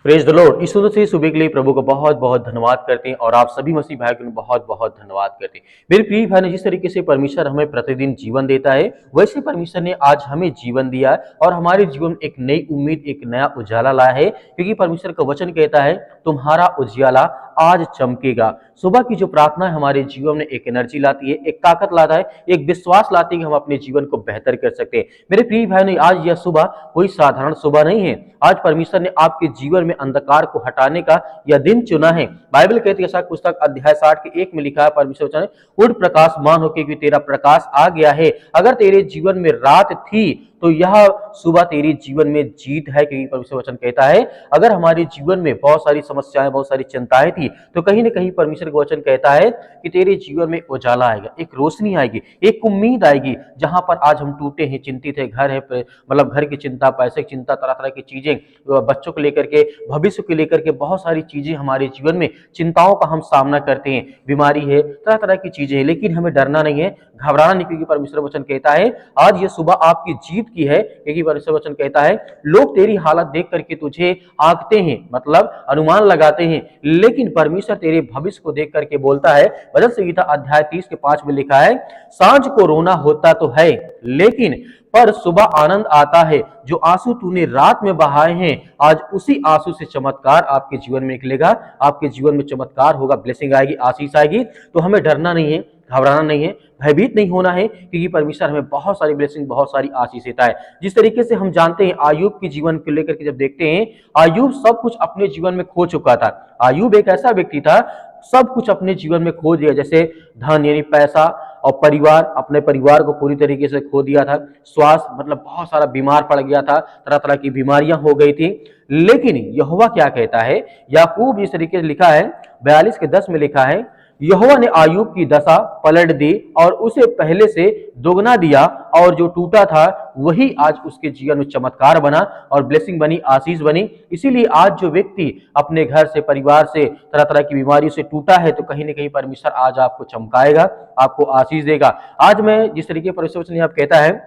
Praise the Lord. इस सुंदर से सुबह के लिए प्रभु को बहुत बहुत धन्यवाद करते हैं और आप सभी मसीह भाई को बहुत बहुत धन्यवाद करते हैं। मेरे प्रिय भाई ने जिस तरीके से परमेश्वर हमें प्रतिदिन जीवन देता है, वैसे परमेश्वर ने आज हमें जीवन दिया है और हमारे जीवन में एक नई उम्मीद, एक नया उजाला लाया है। क्योंकि परमेश्वर का वचन कहता है, तुम्हारा उजाला आज चमकेगा। सुबह की जो प्रार्थना है हमारे जीवन में एक एनर्जी लाती है, एक ताकत लाता है, एक विश्वास लाती है कि हम अपने जीवन को बेहतर कर सकते हैं। मेरे प्रिय भाई ने आज यह सुबह कोई साधारण सुबह नहीं है। आज परमेश्वर ने आपके जीवन में अंधकार को हटाने का यह दिन चुना है। बाइबल कहती है, यशायाह पुस्तक अध्याय 60 के 1 में लिखा है, परमेश्वर वचन है, उठ प्रकाशमान होके कि तेरा प्रकाश आ गया है। अगर तेरे जीवन में रात थी तो यह सुबह तेरी जीवन में जीत है। क्योंकि परमेश्वर वचन कहता है, अगर हमारे जीवन में बहुत सारी समस्याएं, बहुत सारी चिंताएं थी, तो कहीं ना कहीं परमेश्वर का वचन कहता है कि तेरे जीवन में उजाला आएगा, एक रोशनी आएगी, एक उम्मीद आएगी। जहां पर आज हम टूटे हैं, चिंतित है, घर है, मतलब घर की चिंता, पैसे की चिंता, तरह तरह की चीजें, बच्चों को लेकर के, भविष्य को लेकर के बहुत सारी चीजें हमारे जीवन में, चिंताओं का हम सामना करते हैं। बीमारी है, तरह तरह की चीजें हैं, लेकिन हमें डरना नहीं है, घबराना नहीं। क्योंकि परमेश्वर वचन कहता है आज ये सुबह आपकी जीत की है। क्योंकि परमेश्वर वचन कहता है, लोग तेरी हालत देख करके तुझे आंकते हैं, मतलब अनुमान लगाते हैं, लेकिन परमेश्वर तेरे भविष्य को देख करके बोलता है। भजन संहिता अध्याय 30 के 5 में लिखा है, सांझ को रोना होता तो है, लेकिन पर सुबह आनंद आता है। जो आंसू तूने रात में बहाए हैं, आज उसी आंसू से चमत्कार आपके जीवन में निकलेगा। आपके जीवन में चमत्कार होगा, ब्लेसिंग आएगी, आशीष आएगी। तो हमें डरना नहीं है, घबराना नहीं है, भयभीत नहीं होना है। क्योंकि परमेश्वर हमें बहुत सारी ब्लेसिंग, बहुत सारी आशीष देता है। जिस तरीके से हम जानते हैं, आयुब के जीवन को लेकर के जब देखते हैं, आयुब सब कुछ अपने जीवन में खो चुका था। आयुब एक ऐसा व्यक्ति था, सब कुछ अपने जीवन में खो दिया। जैसे धन यानी पैसा, और परिवार, अपने परिवार को पूरी तरीके से खो दिया था। स्वास्थ्य, मतलब बहुत सारा बीमार पड़ गया था, तरह तरह की बीमारियां हो गई थी। लेकिन यहोवा क्या कहता है, याकूब इस तरीके से लिखा है, 42 के 10 में लिखा है, यहोवा ने आयूब की दशा पलट दी और उसे पहले से दोगुना दिया, और जो टूटा था वही आज उसके जीवन में चमत्कार बना और ब्लेसिंग बनी, आशीष बनी। इसीलिए आज जो व्यक्ति अपने घर से, परिवार से, तरह तरह की बीमारियों से टूटा है, तो कहीं ना कहीं परमेश्वर आज आपको चमकाएगा, आपको आशीष देगा। आज मैं जिस तरीके परमेश्वर वचन आप कहता है,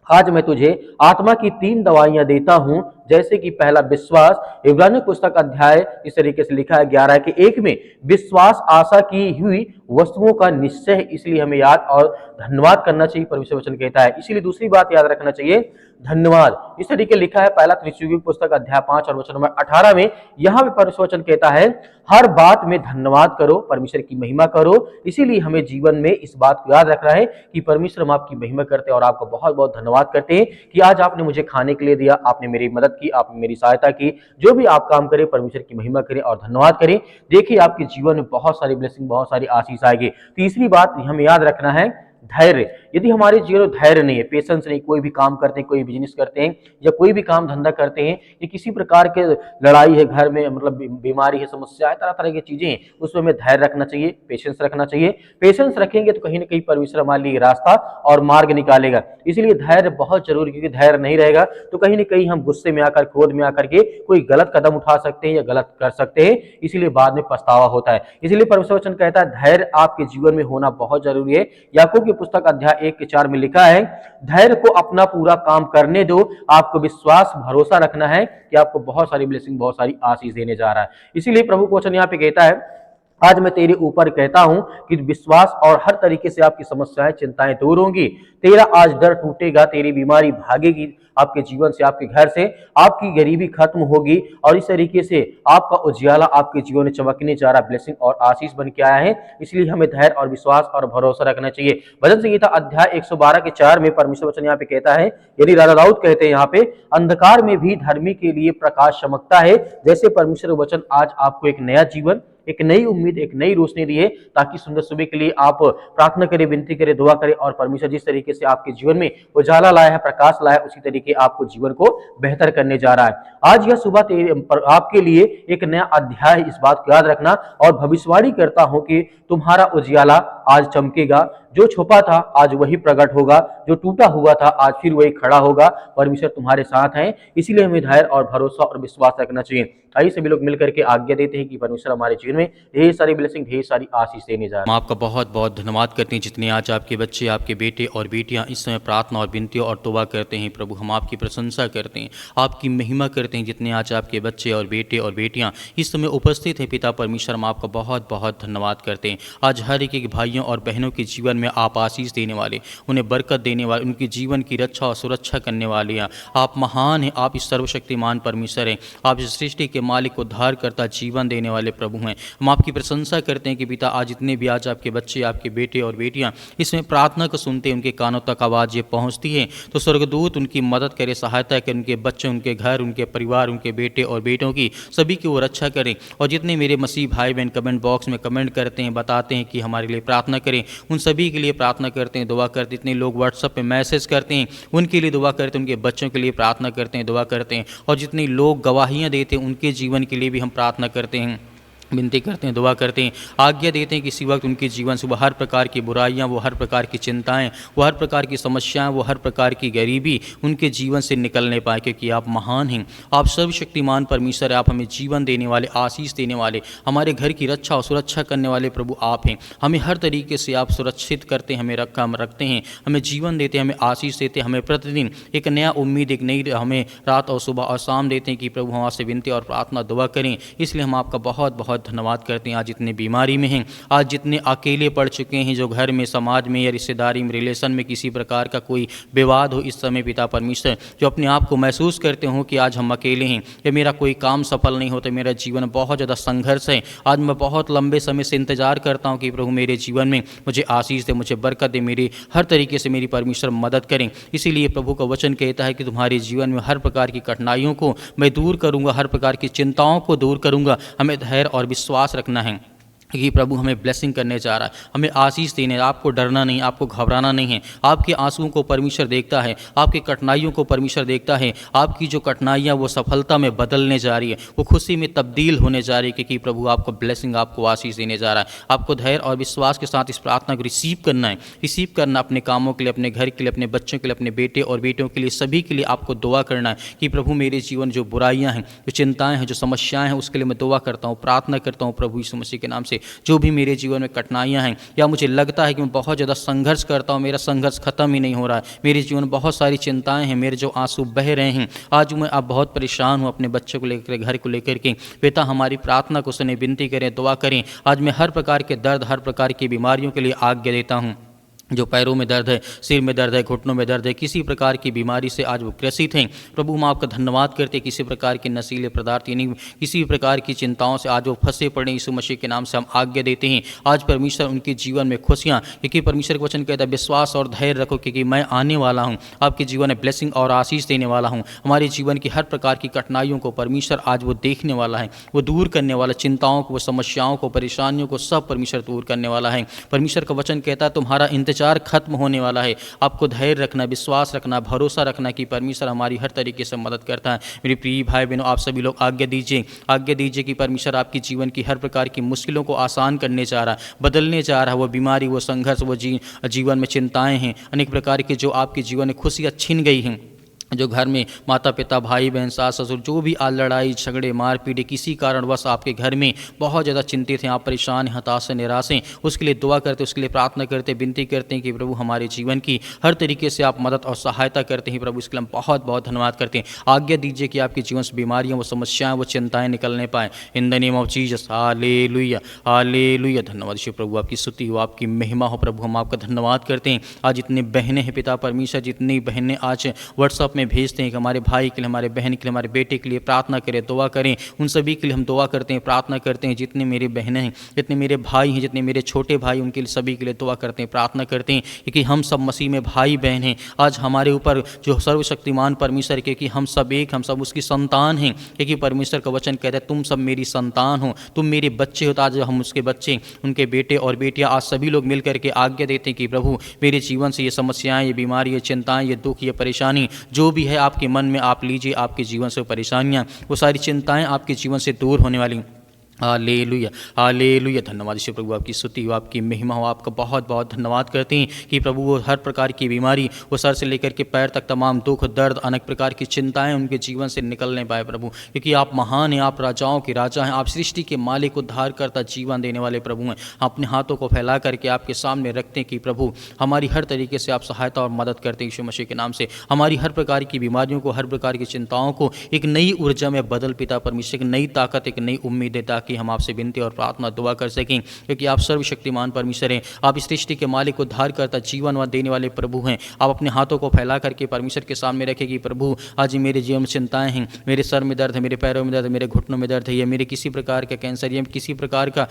आज मैं तुझे आत्मा की 3 दवाइयां देता हूं। जैसे कि पहला विश्वास, इब्रानी पुस्तक अध्याय इस तरीके से लिखा है 11 के 1 में, विश्वास आशा की हुई वस्तुओं का निश्चय है। इसलिए हमें याद और धन्यवाद करना चाहिए, परमेश्वर वचन कहता है। इसीलिए दूसरी बात याद रखना चाहिए, धन्यवाद। इस तरीके लिखा है पहला थिस्सलुनीकी पुस्तक अध्याय 5 और वचन नंबर 18 में। यहां पे परमेश्वर वचन कहता है, हर बात में धन्यवाद करो, परमेश्वर की महिमा करो। इसीलिए हमें जीवन में इस बात को याद रखना है कि परमेश्वर हम आपकी महिमा करते हैं और आपको बहुत बहुत धन्यवाद करते हैं कि आज आपने मुझे खाने के लिए दिया, आपने मेरी मदद की, आपने मेरी सहायता की। जो भी आप काम करें, परमेश्वर की महिमा करें और धन्यवाद करें। देखिए आपके जीवन में बहुत सारी ब्लेसिंग, बहुत सारी आशीष आएगी। तीसरी बात हमें याद रखना है, धैर्य। यदि हमारे जीवन में धैर्य नहीं है, पेशेंस नहीं, कोई भी काम करते हैं, कोई बिजनेस करते हैं या कोई भी काम धंधा करते हैं, या किसी प्रकार के लड़ाई है घर में, मतलब बीमारी है, समस्या है, तरह तरह की चीजें हैं, उसमें हमें धैर्य रखना चाहिए, पेशेंस रखना चाहिए। पेशेंस रखेंगे तो कहीं ना कहीं परमेश्वर हमारे लिए रास्ता और मार्ग निकालेगा। इसलिए धैर्य बहुत जरूरी, क्योंकि धैर्य नहीं रहेगा तो कहीं ना कहीं हम गुस्से में आकर, क्रोध में आकर के कोई गलत कदम उठा सकते हैं या गलत कर सकते हैं। इसीलिए बाद में पछतावा होता है। इसलिए परमेश्वर वचन कहता है, धैर्य आपके जीवन में होना बहुत जरूरी है। याकूब की पुस्तक अध्याय 1 के 4 में लिखा है, धैर्य को अपना पूरा काम करने दो। आपको विश्वास, भरोसा रखना है कि आपको बहुत सारी ब्लेसिंग, बहुत सारी आशीष देने जा रहा है। इसीलिए प्रभु का वचन यहाँ पे कहता है, आज मैं तेरे ऊपर कहता हूं कि विश्वास और हर तरीके से आपकी समस्याएं, चिंताएं दूर होंगी। तेरा आज डर टूटेगा, तेरी बीमारी भागेगी आपके जीवन से, आपके घर से, आपकी गरीबी खत्म होगी और इस तरीके से आपका उजियाला आपके जीवन में चमकने जा रहा, ब्लेसिंग और आशीष बन के आया है। इसलिए हमें धैर्य और विश्वास और भरोसा रखना चाहिए। भजन संहिता अध्याय 112 के 4 में परमेश्वर वचन यहाँ पे कहता है, यदि राजा दाऊद कहते हैं यहाँ पे, अंधकार में भी धर्मी के लिए प्रकाश चमकता है। जैसे परमेश्वर वचन आज आपको एक नया जीवन, एक नई उम्मीद, एक नई रोशनी दी है, ताकि सुंदर सुबह के लिए आप प्रार्थना करें, विनती करें, दुआ करें और परमेश्वर जिस तरीके से आपके जीवन में उजाला लाया है, प्रकाश लाया है, उसी तरीके आपको जीवन को बेहतर करने जा रहा है। आज यह सुबह आपके लिए एक नया अध्याय, इस बात को याद रखना। और भविष्यवाणी करता हूं कि तुम्हारा उजियाला आज चमकेगा, जो छुपा था आज वही प्रकट होगा, जो टूटा हुआ था आज फिर वही खड़ा होगा। परमेश्वर तुम्हारे साथ हैं, इसीलिए हमें धैर्य और भरोसा और विश्वास रखना चाहिए। आइए सभी लोग मिलकर के आज्ञा देते हैं कि परमेश्वर हमारे जीवन में ढेर सारी ब्लेसिंग, ढेर सारी आशीष देने जा रहे हैं। हम आपका बहुत बहुत धन्यवाद करते हैं जितने आज आपके बच्चे, आपके बेटे और बेटियां इस समय प्रार्थना और विनतियों और तौबा करते हैं। प्रभु हम आपकी प्रशंसा करते हैं, आपकी महिमा करते हैं। जितने आज आपके बच्चे और बेटे और बेटियां इस समय उपस्थित हैं पिता परमेश्वर, हम आपका बहुत बहुत धन्यवाद करते हैं। आज हर एक भाइयों और बहनों के जीवन में आप आशीष देने वाले, उन्हें बरकत देने वाले, उनके जीवन की रक्षा और सुरक्षा करने वाले हैं। आप महान हैं, आप इस सर्वशक्तिमान परमेश्वर हैं, आप इस सृष्टि के मालिक, उद्धारकर्ता, जीवन देने वाले प्रभु हैं। हम आपकी प्रशंसा करते हैं कि पिता आज जितने भी आज आपके बच्चे, आपके बेटे और बेटियां इसमें प्रार्थना को सुनते हैं, उनके कानों तक आवाज़ ये पहुंचती है तो स्वर्गदूत उनकी मदद करे, सहायता करे, उनके बच्चे, उनके घर, उनके परिवार, उनके बेटे और बेटों की सभी की वो रक्षा करें। और जितने मेरे मसीह भाई बहन कमेंट बॉक्स में कमेंट करते हैं, बताते हैं कि हमारे लिए प्रार्थना करें, उन सभी के लिए प्रार्थना करते हैं, दुआ करते हैं। जितने लोग व्हाट्सएप पे मैसेज करते हैं उनके लिए दुआ करते हैं, उनके बच्चों के लिए प्रार्थना करते हैं, दुआ करते हैं। और जितने लोग गवाहियाँ देते हैं उनके जीवन के लिए भी हम प्रार्थना करते हैं, विनती करते हैं, दुआ करते हैं, आज्ञा देते हैं कि इसी वक्त उनके जीवन से वो हर प्रकार की बुराइयां, वो हर प्रकार की चिंताएं, वो हर प्रकार की समस्याएं, वो हर प्रकार की गरीबी उनके जीवन से निकलने पाए, क्योंकि आप महान हैं, आप सर्वशक्तिमान परमेश्वर है, आप हमें जीवन देने वाले, आशीष देने वाले, हमारे घर की रक्षा और सुरक्षा करने वाले प्रभु आप हैं। हमें हर तरीके से आप सुरक्षित करते हैं, हमें रखते हैं, हमें जीवन देते हैं, हमें आशीष देते हैं, हमें प्रतिदिन एक नया उम्मीद, एक नई हमें रात और सुबह और शाम देते हैं कि प्रभु हम आपसे विनती और प्रार्थना दुआ करें। इसलिए हम आपका बहुत बहुत धन्यवाद करते हैं। आज जितने बीमारी में हैं, आज जितने अकेले पड़ चुके हैं, जो घर में, समाज में या रिश्तेदारी में, रिलेशन में किसी प्रकार का कोई विवाद हो, इस समय पिता परमेश्वर जो अपने आप को महसूस करते हो कि आज हम अकेले हैं, या मेरा कोई काम सफल नहीं होता, मेरा जीवन बहुत ज़्यादा संघर्ष है, आज मैं बहुत लंबे समय से इंतजार करता हूँ कि प्रभु मेरे जीवन में मुझे आशीष दे, मुझे बरकत दे, मेरी हर तरीके से मेरी परमेश्वर मदद करें। इसीलिए प्रभु का वचन कहता है कि तुम्हारे जीवन में हर प्रकार की कठिनाइयों को मैं दूर करूँगा, हर प्रकार की चिंताओं को दूर करूँगा। हमें धैर्य और विश्वास रखना है कि प्रभु हमें ब्लेसिंग करने जा रहा है, हमें आशीष देने। आपको डरना नहीं, आपको घबराना नहीं है। आपके आंसुओं को परमेश्वर देखता है, आपकी कठिनाइयों को परमेश्वर देखता है। आपकी जो कठिनाइयाँ वो सफलता में बदलने जा रही है, वो खुशी में तब्दील होने जा रही है, क्योंकि प्रभु आपको ब्लेसिंग, आपको आशीष देने जा रहा है। आपको धैर्य और विश्वास के साथ इस प्रार्थना को रिसीव करना है, रिसीव करना अपने कामों के लिए, अपने घर के लिए, अपने बच्चों के लिए, अपने बेटे और बेटियों के लिए, सभी के लिए आपको दुआ करना है कि प्रभु मेरे जीवन जो बुराइयाँ हैं, जो चिंताएँ हैं, जो समस्याएँ हैं, उसके लिए मैं दुआ करता हूँ, प्रार्थना करता हूँ प्रभु यीशु मसीह के नाम से। जो भी मेरे जीवन में कठिनाइयाँ हैं, या मुझे लगता है कि मैं बहुत ज़्यादा संघर्ष करता हूँ, मेरा संघर्ष खत्म ही नहीं हो रहा है, मेरे जीवन में बहुत सारी चिंताएं हैं, मेरे जो आंसू बह रहे हैं, आज मैं आप बहुत परेशान हूँ अपने बच्चों को लेकर, घर को लेकर के। पिता हमारी प्रार्थना को सुने, विनती करें, दुआ करें। आज मैं हर प्रकार के दर्द, हर प्रकार की बीमारियों के लिए आज्ञा देता हूँ। जो पैरों में दर्द है, सिर में दर्द है, घुटनों में दर्द है, किसी प्रकार की बीमारी से आज वो ग्रसित हैं, प्रभु हम आपका धन्यवाद करते हैं। किसी प्रकार के नशीले पदार्थ यानी किसी प्रकार की चिंताओं से आज वो फंसे पड़े, यीशु मसीह के नाम से हम आज्ञा देते हैं। आज परमेश्वर उनके जीवन में खुशियाँ, क्योंकि परमेश्वर का वचन कहता है विश्वास और धैर्य रखो, क्योंकि मैं आने वाला हूँ, आपके जीवन में ब्लेसिंग और आशीष देने वाला हूँ। हमारे जीवन की हर प्रकार की कठिनाइयों को परमेश्वर आज वो देखने वाला है, वो दूर करने वाला, चिंताओं को, समस्याओं को, परेशानियों को सब परमेश्वर दूर करने वाला है। परमेश्वर का वचन कहता है तुम्हारा इंतजार खत्म होने वाला है। आपको धैर्य रखना, विश्वास रखना, भरोसा रखना कि परमेश्वर हमारी हर तरीके से मदद करता है। मेरे प्रिय भाई बहनों, आप सभी लोग आज्ञा दीजिए कि परमेश्वर आपकी जीवन की हर प्रकार की मुश्किलों को आसान करने जा रहा है, बदलने जा रहा है। वो बीमारी, वो संघर्ष, वो जीवन में चिंताएं हैं, अनेक प्रकार के जो आपके जीवन में खुशियाँ छिन गई हैं, जो घर में माता पिता, भाई बहन, सास ससुर, जो भी आज लड़ाई झगड़े, मारपीट, किसी कारणवश आपके घर में बहुत ज़्यादा चिंतित हैं, आप परेशान हैं, हताश हैं, निराश हैं, उसके लिए दुआ करते, उसके लिए प्रार्थना करते, विनती करते हैं कि प्रभु हमारे जीवन की हर तरीके से आप मदद और सहायता करते हैं। प्रभु इसके लिए हम बहुत बहुत धन्यवाद करते हैं। आज्ञा दीजिए कि आपके जीवन से बीमारियाँ, वो समस्याएँ, वो चिंताएँ निकलने पाएँ। In the name of Jesus, hallelujah, hallelujah. धन्यवाद ईश्वर प्रभु, आपकी स्तुति हो, आपकी महिमा हो। प्रभु हम आपका धन्यवाद करते हैं। आज जितने बहनें हैं पिता परमेश्वर, जितनी बहनें आज व्हाट्सअप में भेजते हैं कि हमारे भाई के लिए, हमारे बहन के लिए, हमारे बेटे के लिए प्रार्थना करें, दुआ करें, उन सभी के लिए हम दुआ करते हैं, प्रार्थना करते हैं। जितने मेरी बहनें हैं, जितने मेरे भाई हैं, जितने मेरे छोटे भाई, उनके लिए, सभी के लिए दुआ करते हैं, प्रार्थना करते हैं, क्योंकि हम सब मसीह में भाई बहन हैं। आज हमारे ऊपर जो सर्वशक्तिमान परमेश्वर, क्योंकि हम सब एक, हम सब उसकी संतान हैं, क्योंकि परमेश्वर का वचन कहता है तुम सब मेरी संतान हो, तुम मेरे बच्चे हो। तो आज हम उसके बच्चे, उनके बेटे और बेटियां, आज सभी लोग मिल करके आज्ञा देते हैं कि प्रभु मेरे जीवन से ये समस्याएं, ये बीमारी, ये चिंताएं, ये दुख, ये परेशानी जो भी है आपके मन में आप लीजिए। आपके जीवन से परेशानियां, वो सारी चिंताएं आपके जीवन से दूर होने वाली। Hallelujah, hallelujah. धन्यवाद ईश्वर प्रभु, आपकी स्तुति हो, आपकी महिमा हो। आपका बहुत बहुत धन्यवाद करते हैं कि प्रभु वो हर प्रकार की बीमारी, वो सर से लेकर के पैर तक तमाम दुख दर्द अनेक प्रकार की चिंताएं उनके जीवन से निकलने पाए प्रभु, क्योंकि आप महान हैं, आप राजाओं के राजा हैं, आप सृष्टि के मालिक, उद्धार करता, जीवन देने वाले प्रभु हैं। अपने हाथों को फैला करके आपके सामने रखते हैं कि प्रभु हमारी हर तरीके से आप सहायता और मदद करते हैं यीशु मसीह के नाम से। हमारी हर प्रकार की बीमारियों को, हर प्रकार की चिंताओं को एक नई ऊर्जा में बदल पिता परमेश्वर, एक नई ताकत, एक नई उम्मीद देता कि हम आपसे विनती और प्रार्थना दुआ कर सकें, क्योंकि आप सर्वशक्तिमान परमेश्वर हैं। आप इस सृष्टि के मालिक, उद्धार करता, जीवन व देने वाले प्रभु हैं। आप अपने हाथों को फैला करके परमेश्वर के सामने रखें कि प्रभु आज मेरे जीवन में चिंताएं हैं, मेरे सर में दर्द है, मेरे पैरों में दर्द है, मेरे घुटनों में दर्द है, या मेरे किसी प्रकार का कैंसर या किसी प्रकार का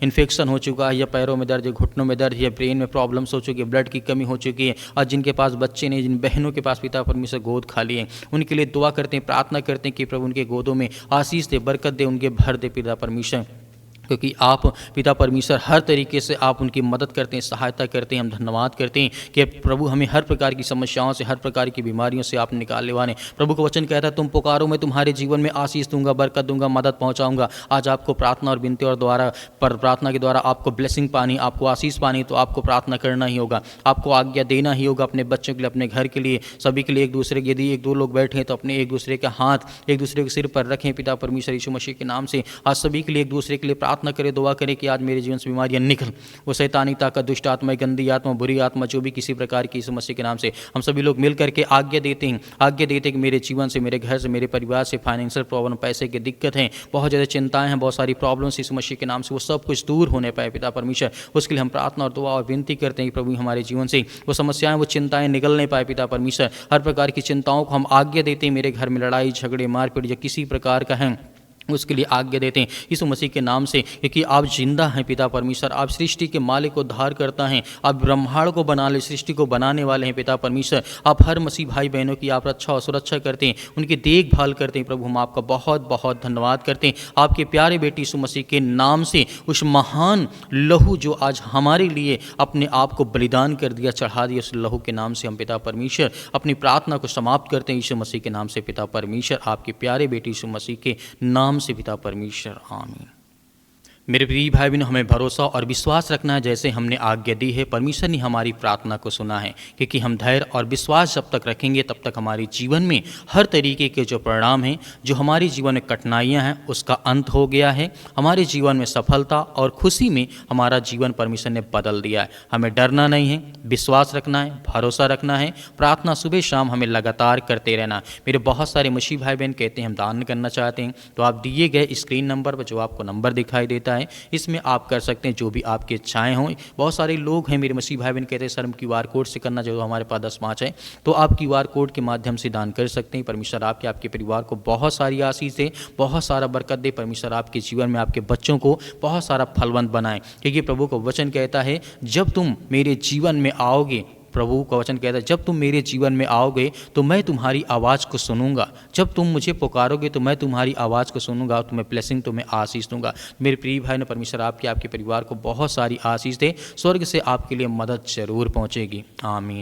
इन्फेक्शन हो चुका है, या पैरों में दर्द है, घुटनों में दर्द है, या ब्रेन में प्रॉब्लम्स हो चुकी है, ब्लड की कमी हो चुकी है। आज जिनके पास बच्चे नहीं, जिन बहनों के पास पिता परमेश्वर गोद खाली है, उनके लिए दुआ करते हैं, प्रार्थना करते हैं कि प्रभु उनके गोदों में आशीष दे, बरकत दे, उनके भर दे पिता परमेश्वर, क्योंकि आप पिता परमेश्वर हर तरीके से आप उनकी मदद करते हैं, सहायता करते हैं। हम धन्यवाद करते हैं कि प्रभु हमें हर प्रकार की समस्याओं से, हर प्रकार की बीमारियों से आप निकालने वाले। प्रभु का वचन कहता है, तुम पुकारो मैं तुम्हारे जीवन में आशीष दूंगा, बरकत दूंगा, मदद पहुंचाऊंगा। आज आपको प्रार्थना और विनती और द्वारा प्रार्थना के द्वारा आपको ब्लेसिंग पानी, आपको आशीष पानी, तो आपको प्रार्थना करना ही होगा, आपको आज्ञा देना ही होगा अपने बच्चों के लिए, अपने घर के लिए, सभी के लिए। एक दूसरे के, यदि एक दो लोग बैठे हैं तो अपने एक दूसरे के हाथ एक दूसरे के सिर पर रखें पिता परमेश्वर यीशु मसीह के नाम से। आज सभी के लिए एक दूसरे के लिए प्रार्थना करें, दुआ करें कि आज मेरे जीवन से बीमारियां निकल, वो शैतानी ताकत, दुष्ट आत्मा, गंदी आत्मा, बुरी आत्मा, जो भी किसी प्रकार की यीशु मसीह के नाम से हम सभी लोग मिल करके आज्ञा देते हैं कि मेरे जीवन से, मेरे घर से, मेरे परिवार से फाइनेंशियल प्रॉब्लम, पैसे की दिक्कत है, बहुत ज़्यादा चिंताएं हैं, बहुत सारी प्रॉब्लम्स यीशु मसीह के नाम से, वो सब कुछ दूर होने पाए पिता परमेश्वर। उसके लिए हम प्रार्थना और दुआ और विनती करते हैं कि प्रभु हमारे जीवन से वो समस्याएं, वो चिंताएं निकल नहीं पाए पिता परमेश्वर। हर प्रकार की चिंताओं को हम आज्ञा देते हैं, मेरे घर में लड़ाई झगड़े मारपीट या किसी प्रकार का है, उसके लिए आज्ञा देते हैं यीशु मसीह के नाम से, क्योंकि आप जिंदा हैं पिता परमेश्वर, आप सृष्टि के मालिक, उद्धार करता हैं, आप ब्रह्मांड को बना ले, सृष्टि को बनाने वाले हैं पिता परमेश्वर। आप हर मसीह भाई बहनों की आप रक्षा और सुरक्षा करते हैं, उनकी देखभाल करते हैं। प्रभु हम आपका बहुत बहुत धन्यवाद करते हैं आपके प्यारे बेटे यीशु मसीह के नाम से, उस महान लहू जो आज हमारे लिए अपने आप को बलिदान कर दिया, चढ़ा दिया, उस लहू के नाम से हम पिता परमेश्वर अपनी प्रार्थना को समाप्त करते हैं यीशु मसीह के नाम से पिता परमेश्वर, आपके प्यारे बेटे यीशु मसीह के नाम से पिता परमेश्वर, आमीन। मेरे प्रिय भाई बहनों, हमें भरोसा और विश्वास रखना है, जैसे हमने आज्ञा दी है, परमेश्वर ने हमारी प्रार्थना को सुना है, क्योंकि हम धैर्य और विश्वास जब तक रखेंगे तब तक हमारे जीवन में हर तरीके के जो परिणाम हैं, जो हमारे जीवन में कठिनाइयां हैं, उसका अंत हो गया है। हमारे जीवन में सफलता और खुशी में हमारा जीवन परमेश्वर ने बदल दिया है। हमें डरना नहीं है, विश्वास रखना है, भरोसा रखना है, प्रार्थना सुबह शाम हमें लगातार करते रहना है। मेरे बहुत सारे मसीह भाई बहन कहते हैं हम दान करना चाहते हैं, तो आप दिए गए स्क्रीन नंबर पर, जो आपको नंबर दिखाई देता है, इसमें आप कर सकते हैं जो भी आपकी इच्छाएं हों। बहुत सारे लोग हैं मेरे मसीह भाई बहन कहते हैं सर हम QR कोड से करना, जो हमारे पास 10-5 है, तो आप QR कोड के माध्यम से दान कर सकते हैं। परमेश्वर आपके परिवार को बहुत सारी आशीष दे, बहुत सारा बरकत दे। परमेश्वर आपके जीवन में आपके बच्चों को बहुत सारा फलवंत बनाए, क्योंकि प्रभु का वचन कहता है जब तुम मेरे जीवन में आओगे, प्रभु का वचन कहता है जब तुम मेरे जीवन में आओगे तो मैं तुम्हारी आवाज़ को सुनूंगा, जब तुम मुझे पुकारोगे तो मैं तुम्हारी आवाज़ को सुनूंगा, तुम्हें ब्लेसिंग, तुम्हें आशीष दूंगा। मेरे प्रिय भाई ने, परमेश्वर आपके परिवार को बहुत सारी आशीष दे, स्वर्ग से आपके लिए मदद जरूर पहुंचेगी। आमीन।